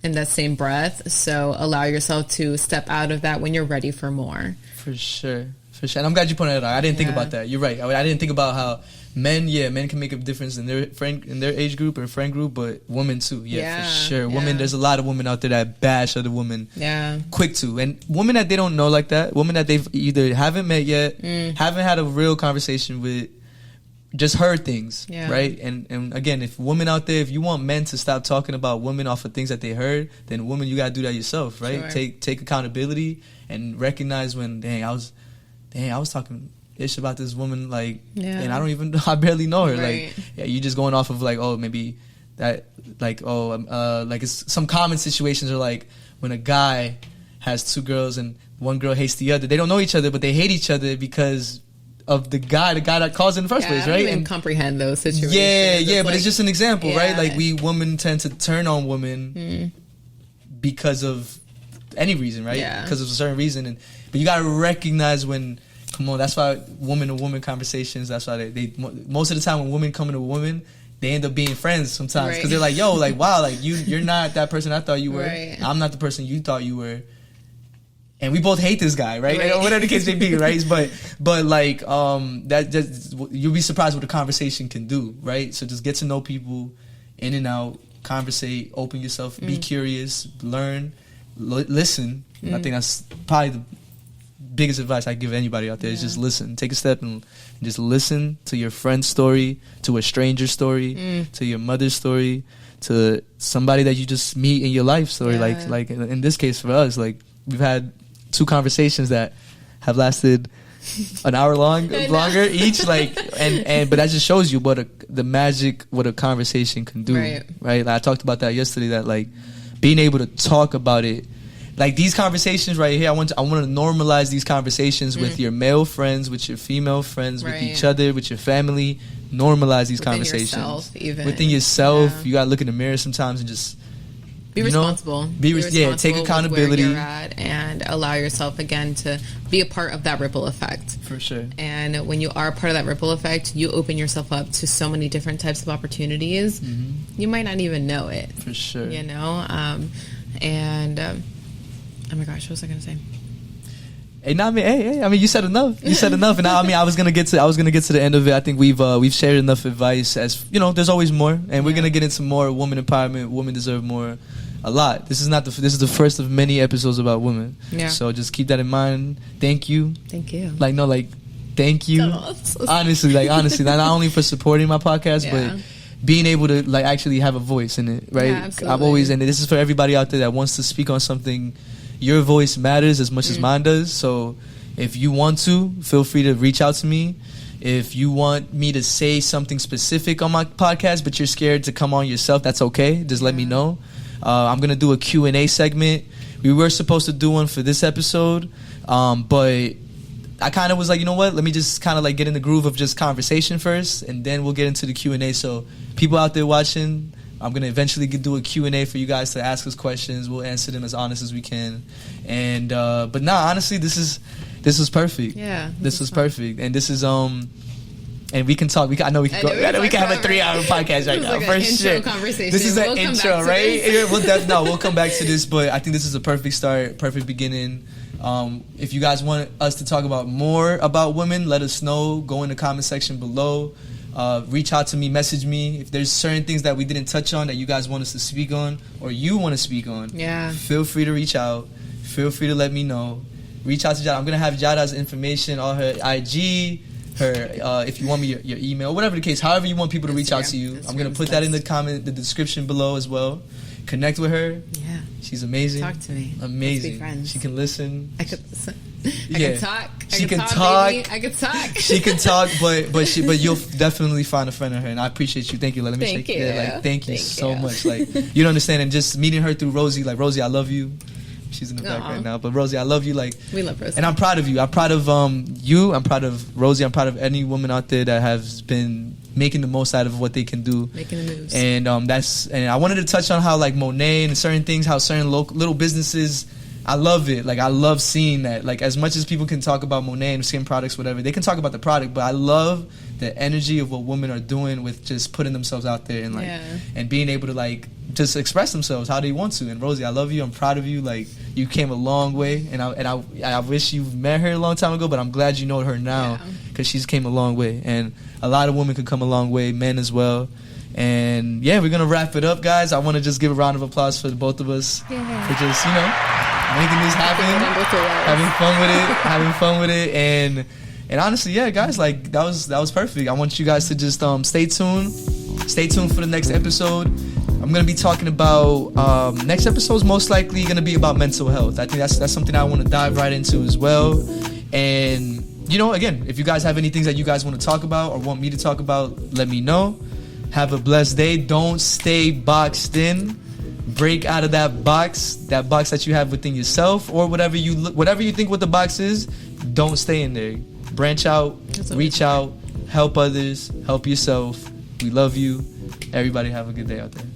in that same breath. So allow yourself to step out of that when you're ready for more. For sure. And I'm glad you pointed it out. I didn't think about that. You're right. I didn't think about how men can make a difference in their age group or friend group, but women too. For sure. Women, there's a lot of women out there that bash other women. Quick to. And women that they don't know like that, women that they've either haven't met yet, haven't had a real conversation with, just heard things, right? And again, if women out there, if you want men to stop talking about women off of things that they heard, then women, you gotta do that yourself, right? Take accountability and recognize when, I was talking ish about this woman, like, and I barely know her, like, you just going off of like, oh, maybe that, like, like, it's some common situations are like when a guy has two girls and one girl hates the other. They don't know each other, but they hate each other because of the guy that caused it in the first place, right? I don't even comprehend those situations. But it's just an example, right? Like, we women tend to turn on women because of any reason, right? Because of a certain reason, but you gotta recognize when. Come on, that's why woman to woman conversations. That's why they most of the time when women come into a woman, they end up being friends sometimes because they're like, yo, like, wow, like you're not that person I thought you were. I'm not the person you thought you were. and we both hate this guy, right? Right. Whatever the case may be, right? But like that just, you'll be surprised what a conversation can do, right? So just get to know people, in and out, conversate, open yourself, be curious, learn, listen. I think that's probably the biggest advice I give anybody out there is just listen. Take a step and just listen to your friend's story, to a stranger's story, to your mother's story, to somebody that you just meet in your life story. Like in this case for us, like we've had 2 conversations that have lasted an hour longer each, like and but that just shows you what a conversation can do, right? Like I talked about that yesterday, that like being able to talk about it, like these conversations right here, I want to normalize these conversations with your male friends, with your female friends, with each other, with your family. Normalize these conversations within yourself. You gotta look in the mirror sometimes and just be responsible. Be responsible. Take accountability. With where you're at, and allow yourself again to be a part of that ripple effect. For sure. And when you are a part of that ripple effect, you open yourself up to so many different types of opportunities. You might not even know it. For sure. You know, oh my gosh, what was I going to say? Hey, I mean, you said enough. And I was gonna get to the end of it. I think we've shared enough advice. As you know, there's always more, and we're gonna get into more women empowerment. Women deserve more. A lot. This is the first of many episodes about women. Yeah. So just keep that in mind. Thank you. Thank you. Thank you. Honestly, not only for supporting my podcast, but being able to like actually have a voice in it, right? Yeah, absolutely. I've always, and this is for everybody out there that wants to speak on something. Your voice matters as much as mine does. So if you want to, feel free to reach out to me. If you want me to say something specific on my podcast, but you're scared to come on yourself, that's okay. Just let me know. I'm going to do a Q&A segment. We were supposed to do one for this episode, but I kind of was like, you know what? Let me just kind of like get in the groove of just conversation first, and then we'll get into the Q&A. So people out there watching, I'm going to eventually do a Q&A for you guys to ask us questions. We'll answer them as honest as we can. And but honestly, this is perfect. Yeah. This was perfect. And this is and we can talk. I know we can have a 3-hour podcast right now. Like for sure. Conversation. This is an intro, right? We'll come back to this, but I think this is a perfect start, perfect beginning. If you guys want us to talk about more about women, let us know. Go in the comment section below. Reach out to me, message me. If there's certain things that we didn't touch on that you guys want us to speak on, or you want to speak on, feel free to reach out. Feel free to let me know. Reach out to Jada. I'm going to have Jada's information, all her IG, her if you want me your email, whatever the case, however you want people to reach out to you. I'm going to put that in the description below as well. Connect with her. Yeah. She's amazing. Talk to me. Amazing. Let's be friends. She can listen. I can listen. I can talk. She can talk. I can talk. She can talk, but you'll definitely find a friend of her, and I appreciate you. Thank you. Let me thank shake you. Thank you so much. Like, you don't understand, and just meeting her through Rosie. Like, Rosie, I love you. She's in the back right now, but Rosie, I love you. Like, we love Rosie, and I'm proud of you. I'm proud of you. I'm proud of Rosie. I'm proud of any woman out there that has been making the most out of what they can do, making the moves. And I wanted to touch on how like Monet and certain things, how certain little businesses. I love it. Like, I love seeing that. Like, as much as people can talk about Monet and skin products, whatever, they can talk about the product, but I love the energy of what women are doing with just putting themselves out there and like and being able to like just express themselves how they want to. And Rosie, I love you. I'm proud of you. Like, you came a long way, and I wish you met her a long time ago, but I'm glad you know her now because she's came a long way. And a lot of women could come a long way, men as well. And yeah, we're gonna wrap it up, guys. I want to just give a round of applause for the both of us for just making this happen, having fun with it, and honestly, yeah, guys, like that was perfect. I want you guys to just stay tuned for the next episode. I'm gonna be talking about next episode is most likely gonna be about mental health. I think that's something I want to dive right into as well. And again, if you guys have any things that you guys want to talk about or want me to talk about, let me know. Have a blessed day. Don't stay boxed in. Break out of that box that you have within yourself, or whatever you think what the box is. Don't stay in there. Branch out, reach out, help others, help yourself. We love you. Everybody have a good day out there.